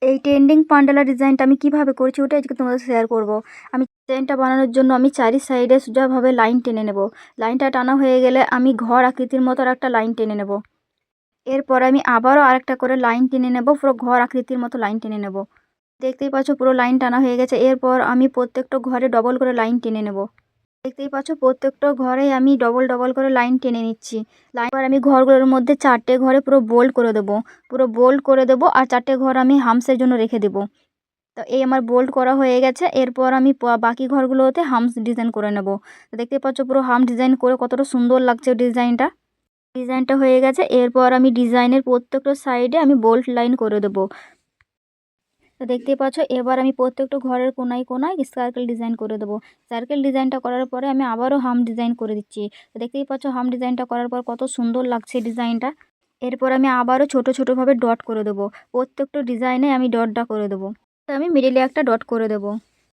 এই ট্রেন্ডিং পান্ডালা ডিজাইনটা আমি কিভাবে করেছি ওটা আজকে তোমাদের শেয়ার করব। আমি ডিজাইনটা বানানোর জন্য আমি চারি সাইডে সোজাভাবে লাইন টেনে নেব। লাইনটা টানা হয়ে গেলে আমি ঘর আকৃতির মতো একটা লাইন টেনে নেব। এরপর আমি আবারও আরেকটা করে লাইন টেনে নেব, পুরো ঘর আকৃতির মতো লাইন টেনে নেব। দেখতেই পাচ্ছ পুরো লাইন টানা হয়ে গেছে। এরপর আমি প্রত্যেকটা ঘরে ডবল করে লাইন টেনে নেব। দেখতেই পাচ্ছ প্রত্যেকটা ঘরেই আমি ডবল ডবল করে লাইন টেনে নিচ্ছি। লাইন পর আমি ঘরগুলোর মধ্যে 4টে ঘরে পুরো বোল্ড করে দেবো, পুরো বোল্ড করে দেবো, আর 4টে ঘর আমি হামসের জন্য রেখে দেবো। তো এই আমার বোল্ড করা হয়ে গেছে। এরপর আমি বাকি ঘরগুলোতে হামস ডিজাইন করে নেব। তো দেখতেই পাচ্ছ পুরো হাম ডিজাইন করে কতটা সুন্দর লাগছে ডিজাইনটা হয়ে গেছে। এরপর আমি ডিজাইনের প্রত্যেকটা সাইডে আমি বোল্ড লাইন করে দেবো। তো দেখতেই পাচ্ছ এবার আমি প্রত্যেকটা ঘরের কোনায় কোনায় সার্কেল ডিজাইন করে দেবো। সার্কেল ডিজাইনটা করার পরে আমি আবারও হাম ডিজাইন করে দিচ্ছি। তো দেখতেই পাচ্ছ হাম ডিজাইনটা করার পর কত সুন্দর লাগছে ডিজাইনটা। এরপর আমি আবারও ছোট ছোটোভাবে ডট করে দেবো। প্রত্যেকটা ডিজাইনে আমি ডটটা করে দেবো। তো আমি মিডিলে একটা ডট করে দেবো।